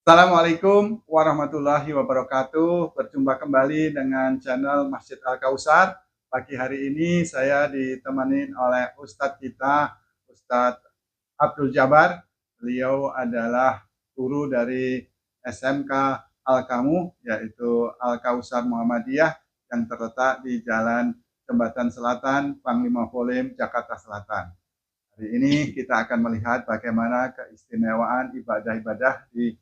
Assalamualaikum warahmatullahi wabarakatuh. Berjumpa kembali dengan channel Masjid Al-Kausar. Pagi hari ini saya ditemani oleh Ustadz kita, Ustadz Abdul Jabar. Beliau adalah guru dari SMK Al-Kamu, yaitu Al-Kausar Muhammadiyah yang terletak di Jalan Jembatan Selatan, Panglima Polim, Jakarta Selatan. Hari ini kita akan melihat bagaimana keistimewaan ibadah-ibadah di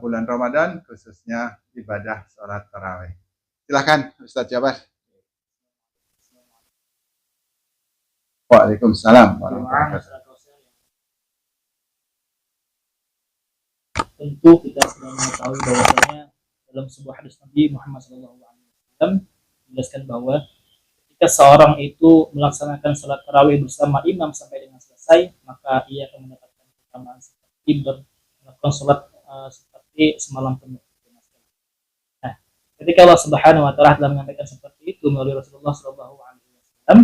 bulan Ramadan, khususnya ibadah sholat tarawih. Silahkan Ustadz Jabar. Waalaikumsalam warahmatullahi wabarakatuh. Tentu kita sudah mengetahui bahwasanya dalam sebuah hadis Nabi Muhammad SAW menjelaskan bahwa ketika seorang itu melaksanakan sholat tarawih bersama imam sampai dengan selesai, maka ia akan mendapatkan keutamaan seperti melakukan sholat seperti semalam penuh. Nah, ketika Allah Subhanahu Wa Taala telah menyampaikan seperti itu melalui Rasulullah SAW,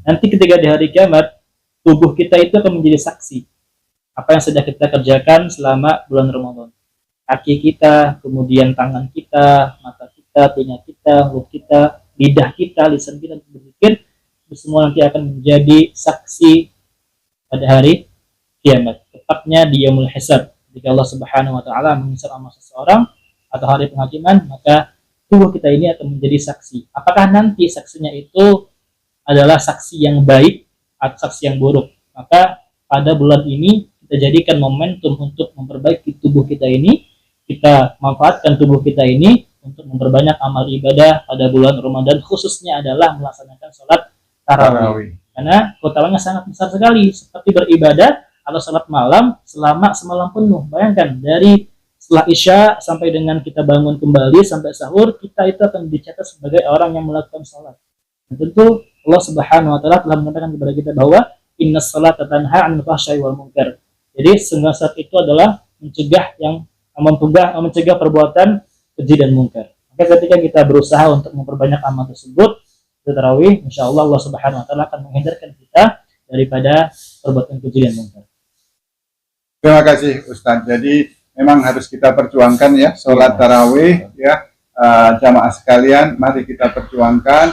nanti ketika di hari kiamat tubuh kita itu akan menjadi saksi apa yang sudah kita kerjakan selama bulan Ramadan. Kaki kita, kemudian tangan kita, mata kita, telinga kita, mulut kita, lidah kita, lisan kita untuk berzikir, semua nanti akan menjadi saksi pada hari kiamat. Tepatnya di Yaumul Hisab. Jika Allah Subhanahu Wa Taala menghisab amal seseorang atau hari penghakiman, maka tubuh kita ini akan menjadi saksi. Apakah nanti saksinya itu adalah saksi yang baik atau saksi yang buruk? Maka pada bulan ini kita jadikan momentum untuk memperbaiki tubuh kita ini. Kita manfaatkan tubuh kita ini untuk memperbanyak amal ibadah pada bulan Ramadan, khususnya adalah melaksanakan sholat tarawih. Karena keutamanya sangat besar sekali, seperti beribadah atau sholat malam selama semalam penuh. Bayangkan, dari setelah Isya sampai dengan kita bangun kembali sampai sahur, kita itu akan dicatat sebagai orang yang melakukan sholat. Dan tentu Allah Subhanahu Wa Taala telah mengatakan kepada kita bahwa innas salata tanha 'anil fahsya'i wal munkar. Jadi sungguh salat itu adalah mencegah perbuatan keji dan munkar. Maka ketika kita berusaha untuk memperbanyak amal tersebut, tarawih, insyaallah Allah Subhanahu Wa Taala akan menghindarkan kita daripada perbuatan keji dan munkar. Terima kasih Ustadz. Jadi memang harus kita perjuangkan ya sholat tarawih ya, jamaah sekalian. Mari kita perjuangkan,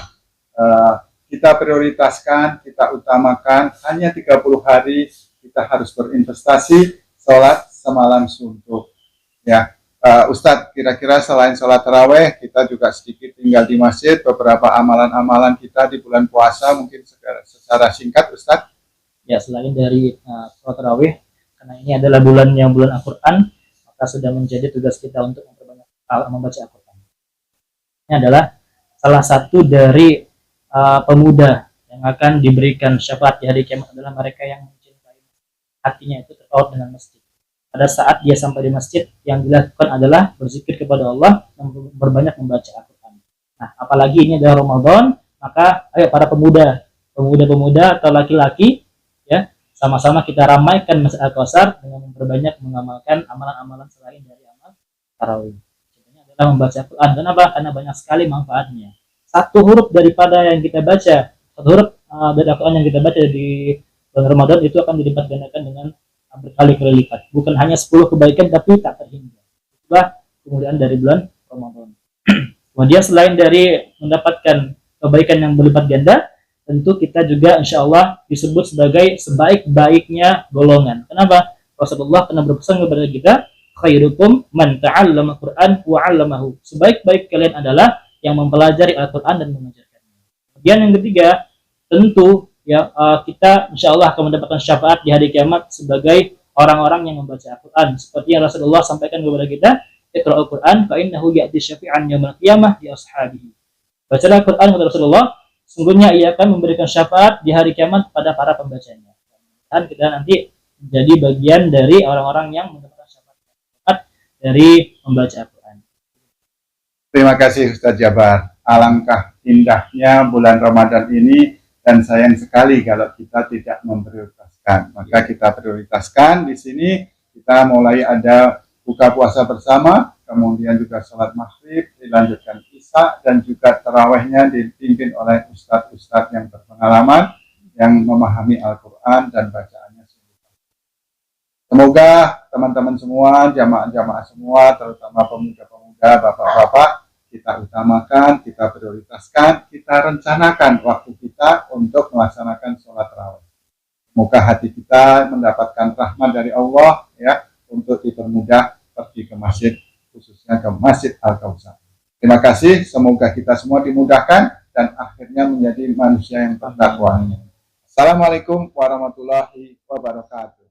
kita prioritaskan, kita utamakan. Hanya 30 hari kita harus berinvestasi sholat semalam suntuk ya. Ustadz, kira-kira selain sholat tarawih, kita juga sedikit tinggal di masjid, beberapa amalan-amalan kita di bulan puasa mungkin secara singkat Ustadz. Ya, selain dari sholat tarawih, karena ini adalah bulan Al-Quran, maka sudah menjadi tugas kita untuk memperbanyak membaca Al-Quran. Ini adalah salah satu dari pemuda yang akan diberikan syafaat di hari kiamat adalah mereka yang mencintai hatinya itu terpaut dengan masjid. Pada saat dia sampai di masjid, yang dilakukan adalah berzikir kepada Allah dan berbanyak membaca Al-Quran. Nah, apalagi ini adalah Ramadan, maka ayo para pemuda atau laki-laki ya, sama-sama kita ramaikan Masjid Al-Kausar dengan memperbanyak mengamalkan amalan-amalan selain dari amal tarawih. Contohnya adalah membaca Al-Quran. Kenapa? Karena banyak sekali manfaatnya. Satu huruf daripada yang kita baca, satu huruf dari Al-Quran yang kita baca di bulan Ramadan itu akan dilipat gandakan dengan berkali-kali lipat. Bukan hanya 10 kebaikan tapi tak terhingga. Itulah kemuliaan dari bulan Ramadan. Kemudian selain dari mendapatkan kebaikan yang berlipat ganda, tentu kita juga insya Allah disebut sebagai sebaik-baiknya golongan. Kenapa? Rasulullah pernah berpesan kepada kita, khairukum man ta'allama Al-Quran wa 'allamahu. Sebaik-baik kalian adalah yang mempelajari Al-Quran dan mengajarkannya. Kemudian yang ketiga, tentu ya kita insya Allah akan mendapatkan syafaat di hari kiamat sebagai orang-orang yang membaca Al-Quran. Seperti yang Rasulullah sampaikan kepada kita, Iqra'ul Quran fa innahu ya'ti syafi'an yaumil qiyamah di ashabihi. Bacalah Al-Quran kata Rasulullah, sungguhnya ia akan memberikan syafaat di hari kiamat pada para pembacanya. Dan kita nanti menjadi bagian dari orang-orang yang mendapatkan syafaat dari membaca Al-Quran. Terima kasih Ustadz Jabar. Alangkah indahnya bulan Ramadan ini, dan sayang sekali kalau kita tidak memprioritaskan. Maka kita prioritaskan di sini. Kita mulai ada buka puasa bersama, kemudian juga sholat maghrib, dilanjutkan isya, dan juga tarawihnya dipimpin oleh ustadz-ustadz yang berpengalaman, yang memahami Al-Quran dan bacaannya. Semoga teman-teman semua, jamaah-jamaah semua, terutama pemuda-pemuda, bapak-bapak, kita utamakan, kita prioritaskan, kita rencanakan waktu kita untuk melaksanakan sholat tarawih. Semoga hati kita mendapatkan rahmat dari Allah ya untuk dipermudah pergi ke masjid, khususnya ke Masjid Al-Kautsar. Terima kasih, semoga kita semua dimudahkan dan akhirnya menjadi manusia yang bertakwa. Assalamualaikum warahmatullahi wabarakatuh.